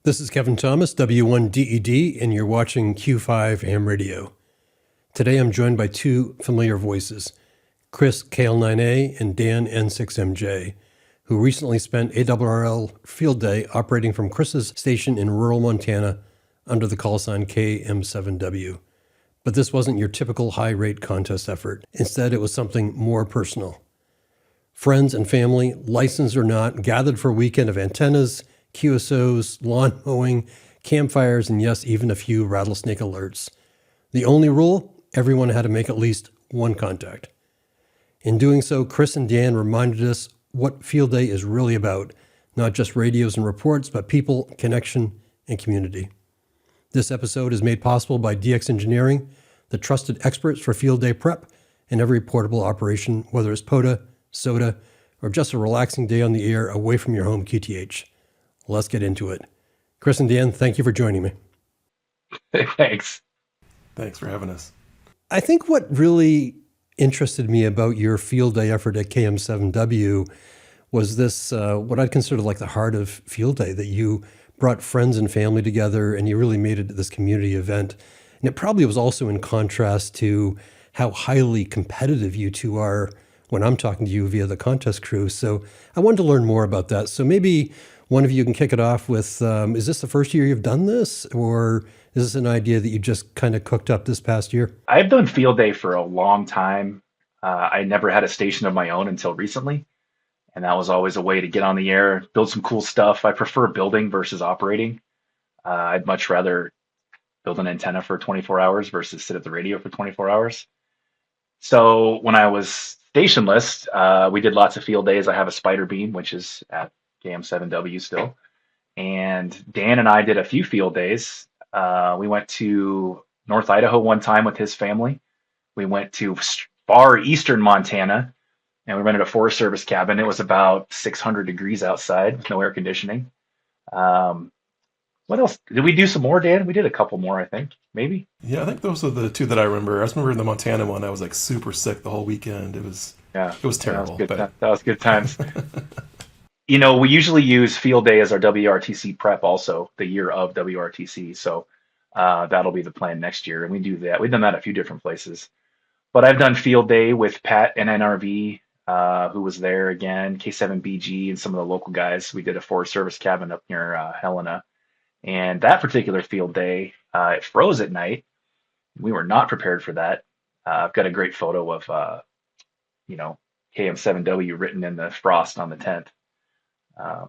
This is Kevin Thomas, W1DED, and you're watching Q5 Ham Radio. Today I'm joined by two familiar voices, Chris KL9A and Dan N6MJ, who recently spent ARRL Field Day operating from Chris's station in rural Montana under the call sign KM7W. But this wasn't your typical high-rate contest effort. Instead, it was something more personal. Friends and family, licensed or not, gathered for a weekend of antennas, QSOs, lawn mowing, campfires, and yes, even a few rattlesnake alerts. The only rule? Everyone had to make at least one contact. In doing so, Chris and Dan reminded us what Field Day is really about, not just radios and reports, but people, connection, and community. This episode is made possible by DX Engineering, the trusted experts for Field Day prep and every portable operation, whether it's POTA, SOTA, or just a relaxing day on the air away from your home QTH. Let's get into it. Chris and Dan, thank you for joining me. Thanks. Thanks for having us. I think what really interested me about your Field Day effort at KM7W was this, what I'd consider like the heart of Field Day, that you brought friends and family together and you really made it this community event. And it probably was also in contrast to how highly competitive you two are when I'm talking to you via the contest crew. So I wanted to learn more about that. So maybe one of you can kick it off with, is this the first year you've done this, or is this an idea that you just kind of cooked up this past year? I've done Field Day for a long time. I never had a station of my own until recently, and that was always a way to get on the air, build some cool stuff. I prefer building versus operating. I'd much rather build an antenna for 24 hours versus sit at the radio for 24 hours. So when I was stationless, we did lots of field days. I have a spider beam, which is at KM7W still. And Dan and I did a few field days. We went to North Idaho one time with his family. We went to far eastern Montana, and we rented a Forest Service cabin. It was about 600 degrees outside with no air conditioning. What else? Did we do some more, Dan? We did a couple more, I think. Maybe? Yeah, I think those are the two that I remember. I just remember the Montana one. I was like super sick the whole weekend. It was terrible. That was good times. You know, we usually use Field Day as our WRTC prep also, the year of WRTC. So that'll be the plan next year. And we do that. We've done that at a few different places. But I've done Field Day with Pat and NRV, who was there again, K7BG, and some of the local guys. We did a Forest Service cabin up near Helena. And that particular Field Day, it froze at night. We were not prepared for that. I've got a great photo of, KM7W written in the frost on the tent.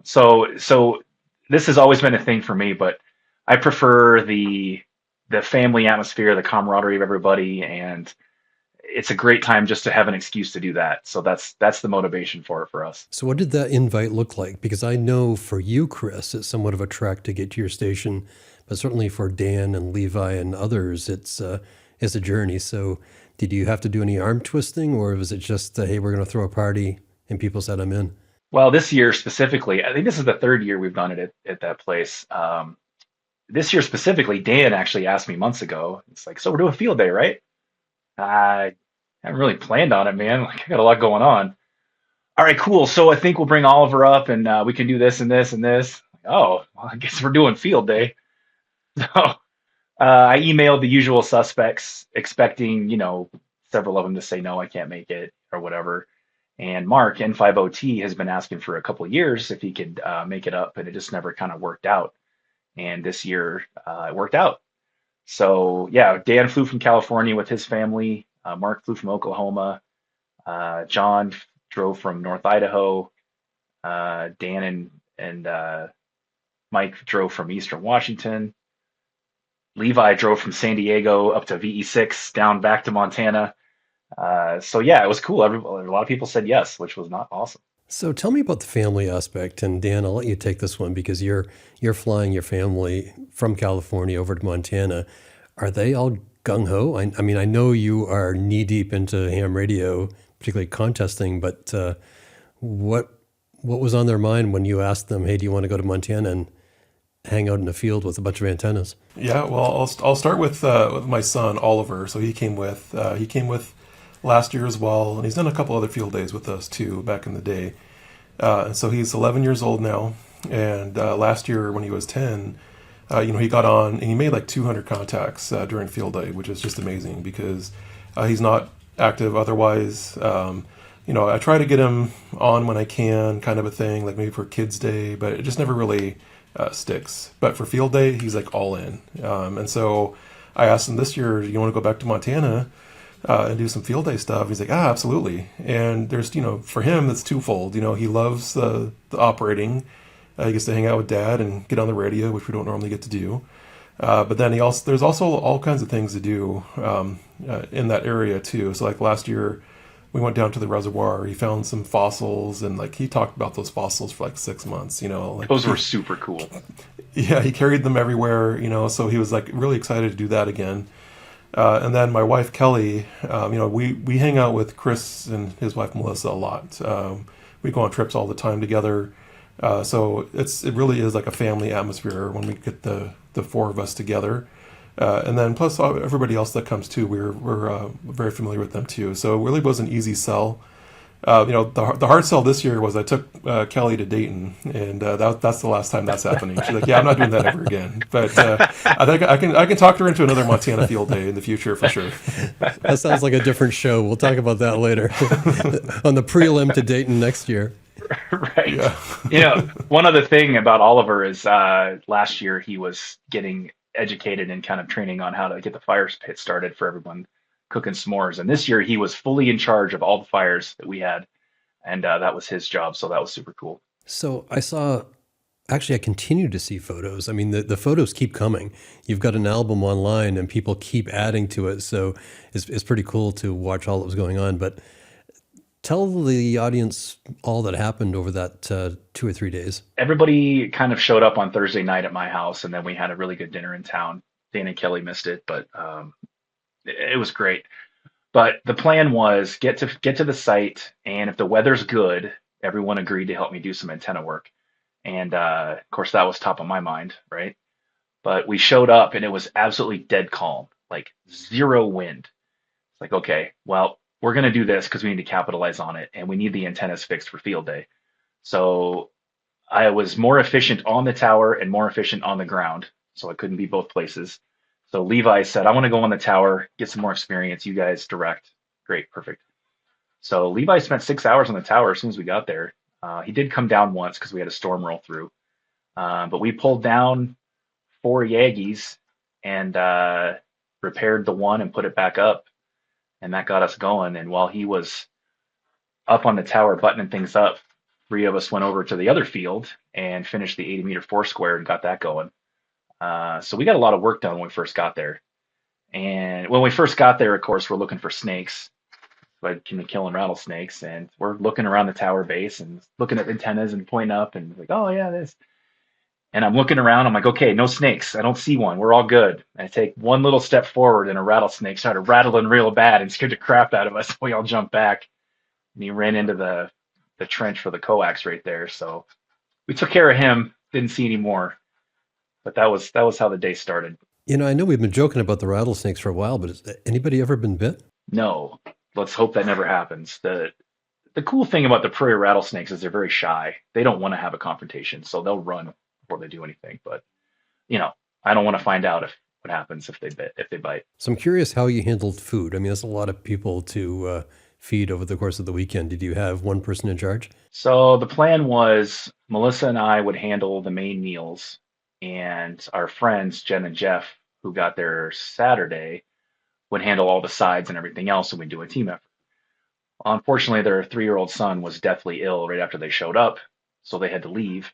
So this has always been a thing for me, but I prefer the family atmosphere, the camaraderie of everybody, and it's a great time just to have an excuse to do that. So that's the motivation for it for us. So what did that invite look like? Because I know for you, Chris, it's somewhat of a trek to get to your station, but certainly for Dan and Levi and others, it's a journey. So did you have to do any arm twisting, or was it just, hey, we're going to throw a party and people said, I'm in? Well, this year specifically, I think this is the third year we've done it at that place. This year specifically, Dan actually asked me months ago. It's like, so we're doing Field Day, right? I haven't really planned on it, man. Like, I got a lot going on. All right, cool. So I think we'll bring Oliver up and we can do this and this and this. Oh, well, I guess we're doing Field Day. So I emailed the usual suspects, expecting, several of them to say, no, I can't make it or whatever. And Mark, N50T, has been asking for a couple of years if he could make it up, and it just never kind of worked out. And this year it worked out. So, yeah, Dan flew from California with his family. Mark flew from Oklahoma. John drove from North Idaho. Dan and Mike drove from Eastern Washington. Levi drove from San Diego up to VE6 down back to Montana. So yeah, it was cool. A lot of people said yes, which was not awesome. So tell me about the family aspect. And Dan, I'll let you take this one because you're flying your family from California over to Montana. Are they all gung-ho? I mean, I know you are knee-deep into ham radio, particularly contesting, but what was on their mind when you asked them, hey, do you want to go to Montana and hang out in the field with a bunch of antennas? Yeah, well, I'll start with my son, Oliver. So he came with last year as well, and he's done a couple other field days with us too back in the day. And so he's 11 years old now, and last year when he was 10, He got on and he made like 200 contacts during field day, which is just amazing because he's not active otherwise. I try to get him on when I can, kind of a thing, like maybe for Kids Day, but it just never really sticks. But for field day, he's like all in. And so I asked him this year, you want to go back to Montana and do some field day stuff? He's like, absolutely. And there's, for him, that's twofold. He loves the operating. He gets to hang out with Dad and get on the radio, which we don't normally get to do. But then there's also all kinds of things to do in that area too. So like last year, we went down to the reservoir. He found some fossils, and like he talked about those fossils for like 6 months. Like Those were super cool. Yeah, he carried them everywhere. So he was like really excited to do that again. And then my wife Kelly, we hang out with Chris and his wife Melissa a lot. We go on trips all the time together. So it really is like a family atmosphere when we get the four of us together. And then plus everybody else that comes too, we're very familiar with them too. So it really was an easy sell. The hard sell this year was I took Kelly to Dayton, and that's the last time that's happening. She's like, "Yeah, I'm not doing that ever again." But I think I can talk her into another Montana field day in the future for sure. That sounds like a different show. We'll talk about that later on the prelim to Dayton next year. Right. Yeah. One other thing about Oliver is last year he was getting educated and kind of training on how to get the fire pit started for everyone cooking s'mores. And this year he was fully in charge of all the fires that we had. And that was his job. So that was super cool. So I continue to see photos. I mean, the photos keep coming. You've got an album online and people keep adding to it. So it's pretty cool to watch all that was going on. But tell the audience all that happened over that 2 or 3 days. Everybody kind of showed up on Thursday night at my house, and then we had a really good dinner in town. Dan and Kelly missed it, but it was great. But the plan was get to the site, and if the weather's good, everyone agreed to help me do some antenna work. And of course, that was top of my mind, right? But we showed up, and it was absolutely dead calm, like zero wind. It's like, okay, well, we're going to do this because we need to capitalize on it, and we need the antennas fixed for field day. So I was more efficient on the tower and more efficient on the ground, so I couldn't be both places. So Levi said, I want to go on the tower, get some more experience. You guys direct. Great, perfect. So Levi spent 6 hours on the tower as soon as we got there. He did come down once because we had a storm roll through. But we pulled down 4 Yagis and repaired the one and put it back up. And that got us going. And while he was up on the tower buttoning things up, 3 of us went over to the other field and finished the 80-meter foursquare and got that going. So we got a lot of work done when we first got there. And when we first got there, of course, we're looking for snakes, like killing rattlesnakes. And we're looking around the tower base and looking at antennas and pointing up and like, oh, yeah, this. And I'm looking around. I'm like, okay, no snakes. I don't see one. We're all good. And I take one little step forward, and a rattlesnake started rattling real bad and scared the crap out of us. We all jumped back, and he ran into the trench for the coax right there. So we took care of him. Didn't see any more. But that was how the day started. I know we've been joking about the rattlesnakes for a while, but has anybody ever been bit? No. Let's hope that never happens. The cool thing about the prairie rattlesnakes is they're very shy. They don't want to have a confrontation, so they'll run before they do anything. But I don't want to find out what happens if they bite. So I'm curious how you handled food. I mean, there's a lot of people to feed over the course of the weekend. Did you have one person in charge? So the plan was Melissa and I would handle the main meals, and our friends Jen and Jeff, who got there Saturday, would handle all the sides and everything else, and we'd do a team effort. Unfortunately, their 3-year-old son was deathly ill right after they showed up, so they had to leave.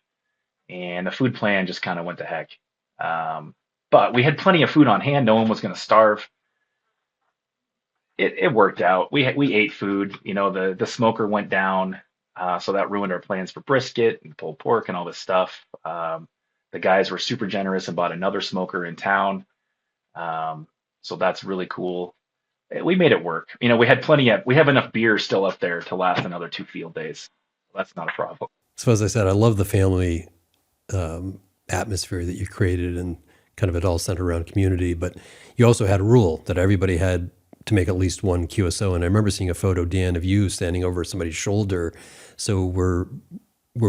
And the food plan just kind of went to heck. But we had plenty of food on hand. No one was going to starve. It worked out. We ate food. The smoker went down, so that ruined our plans for brisket and pulled pork and all this stuff. The guys were super generous and bought another smoker in town. So that's really cool. We made it work. We have enough beer still up there to last another 2 field days. That's not a problem. So as I said, I love the family atmosphere that you created, and kind of it all centered around community. But you also had a rule that everybody had to make at least one QSO. And I remember seeing a photo, Dan, of you standing over somebody's shoulder. So were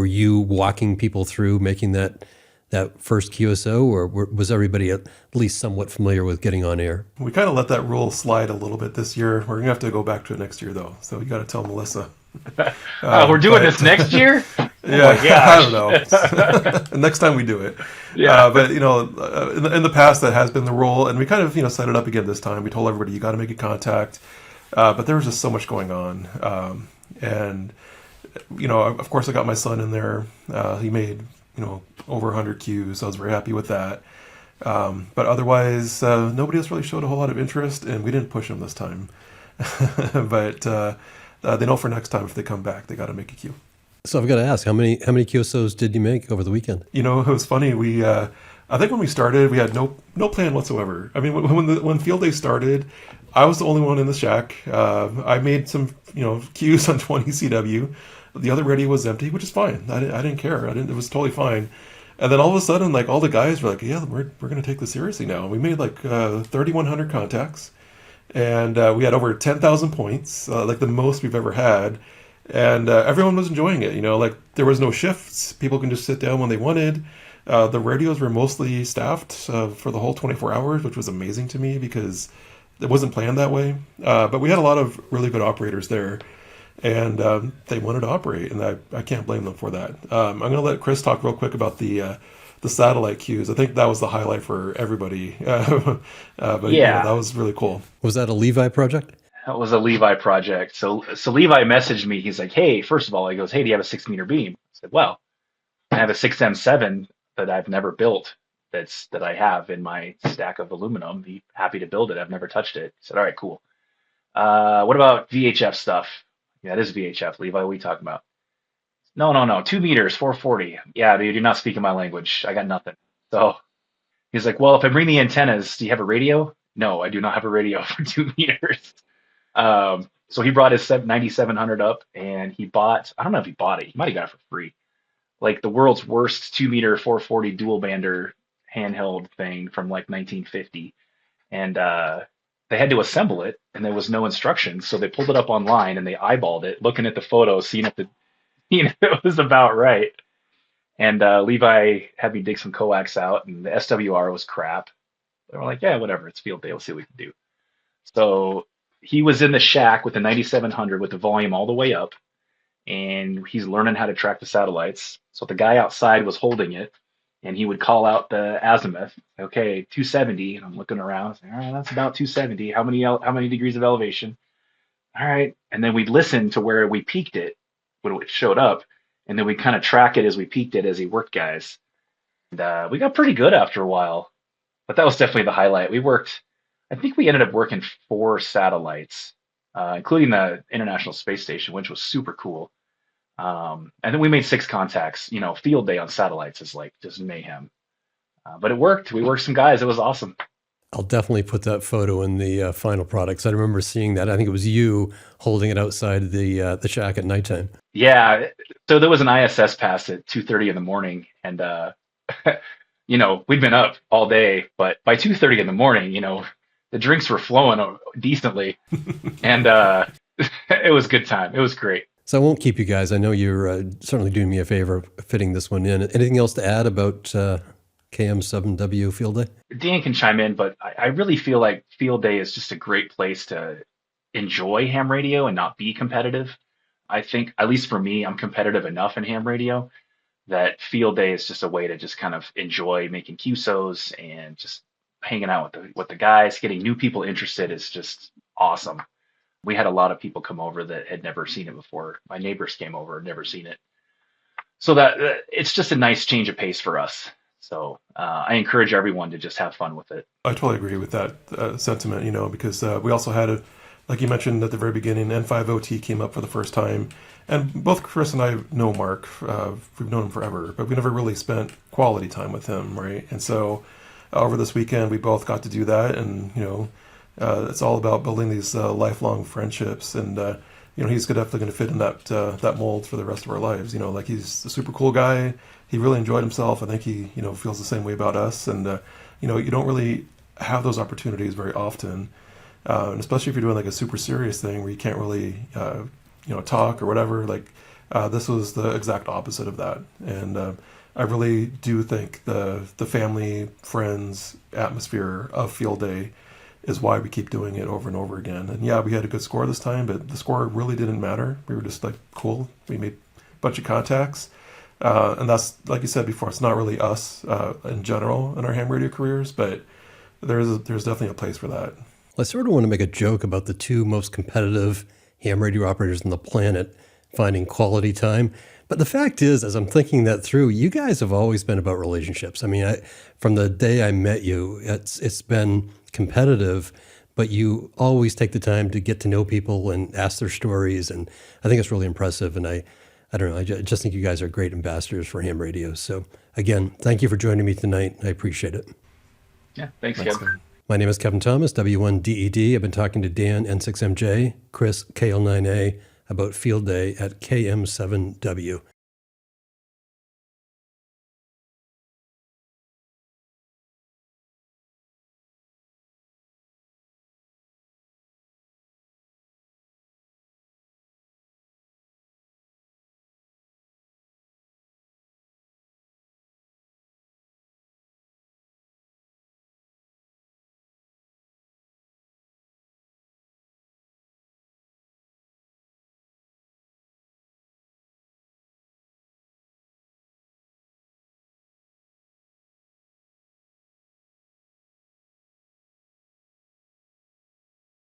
you walking people through making that that first QSO, or was everybody at least somewhat familiar with getting on air? We kind of let that rule slide a little bit this year. We're going to have to go back to it next year, though. So you got to tell Melissa. We're doing this next year? Yeah, I don't know. Next time we do it. Yeah. But, in the past, that has been the rule. And we kind of, set it up again this time. We told everybody, you got to make a contact. But there was just so much going on. And, of course, I got my son in there. He made, over 100 Qs. So I was very happy with that. But otherwise, nobody else really showed a whole lot of interest. And we didn't push him this time. But they know for next time, if they come back, they got to make a Q. So I've got to ask, how many QSOs did you make over the weekend? It was funny. We, I think when we started, we had no plan whatsoever. I mean, when field day started, I was the only one in the shack. I made some, Qs on 20 CW. The other radio was empty, which is fine. I didn't care. It was totally fine. And then all of a sudden, like, all the guys were like, yeah, we're going to take this seriously now. We made like 3,100 contacts, and we had over 10,000 points, like the most we've ever had. And everyone was enjoying it. Like, there was no shifts. People can just sit down when they wanted. The radios were mostly staffed for the whole 24 hours, which was amazing to me because it wasn't planned that way. But we had a lot of really good operators there, and they wanted to operate, and I can't blame them for that. I'm going to let Chris talk real quick about the satellite Qs. I think that was the highlight for everybody. But Yeah. that was really cool. Was that a Levi project? That was a Levi project. So Levi messaged me. He's like, hey, first of all, he goes, hey, do you have a 6-meter beam? I said, well, I have a 6M7 that I've never built that I have in my stack of aluminum. Be happy to build it. I've never touched it. He said, all right, cool. What about VHF stuff? Yeah, it is VHF. Levi, what are we talking about? No. 2 meters, 440. Yeah, dude, you're not speaking my language. I got nothing. So he's like, well, if I bring the antennas, do you have a radio? No, I do not have a radio for 2 meters. So he brought his 9700 up, and he bought, I don't know if he bought it. He might have got it for free. Like the world's worst 2-meter 440 dual bander handheld thing from like 1950. And they had to assemble it, and there was no instructions. So they pulled it up online and they eyeballed it, looking at the photos, seeing if it was about right. And Levi had me dig some coax out, and the SWR was crap. They were like, yeah, whatever, it's field day. We'll see what we can do. So he was in the shack with the 9700 with the volume all the way up, and he's learning how to track the satellites. So the guy outside was holding it, and he would call out the azimuth. Okay, 270. And I'm looking around. Saying, all right, that's about 270. How many degrees of elevation? All right. And then we'd listen to where we peaked it when it showed up, and then we'd kind of track it as we peaked it as he worked guys. And we got pretty good after a while, but that was definitely the highlight. I think we ended up working 4 satellites, including the International Space Station, which was super cool. And then we made 6 contacts. Field day on satellites is like just mayhem. But it worked. We worked some guys. It was awesome. I'll definitely put that photo in the final products. I remember seeing that. I think it was you holding it outside the shack at nighttime. Yeah. So there was an ISS pass at 2:30 in the morning, and we'd been up all day, but by 2:30 in the morning, the drinks were flowing decently, and it was a good time. It was great. So I won't keep you guys. I know you're certainly doing me a favor fitting this one in. Anything else to add about KM7W Field Day? Dan can chime in, but I really feel like Field Day is just a great place to enjoy ham radio and not be competitive. I think, at least for me, I'm competitive enough in ham radio that Field Day is just a way to just kind of enjoy making QSOs and just hanging out with the guys. Getting new people interested is just awesome. We had a lot of people come over that had never seen it before. My neighbors came over, never seen it. So that it's just a nice change of pace for us. So I encourage everyone to just have fun with it. I totally agree with that sentiment, because we also had, like you mentioned at the very beginning, N5OT came up for the first time. And both Chris and I know Mark. We've known him forever, but we never really spent quality time with him, right? And so over this weekend, we both got to do that. And, it's all about building these lifelong friendships. And, he's definitely going to fit in that mold for the rest of our lives. Like, he's a super cool guy. He really enjoyed himself. I think he, feels the same way about us. And, you don't really have those opportunities very often. And especially if you're doing like a super serious thing where you can't really, talk or whatever. Like, this was the exact opposite of that. And I really do think the family, friends atmosphere of field day is why we keep doing it over and over again. And yeah, we had a good score this time, but the score really didn't matter. We were just like, cool. We made a bunch of contacts. And that's, like you said before, it's not really us in general in our ham radio careers, but there's definitely a place for that. I sort of want to make a joke about the two most competitive ham radio operators on the planet finding quality time. But the fact is, as I'm thinking that through, you guys have always been about relationships. I mean, from the day I met you, it's been competitive, but you always take the time to get to know people and ask their stories. And I think it's really impressive. And I don't know, I just think you guys are great ambassadors for ham radio. So again, thank you for joining me tonight. I appreciate it. Yeah, thanks, Kevin. My name is Kevin Thomas, W1DED. I've been talking to Dan, N6MJ, Chris, KL9A, about field day at KM7W.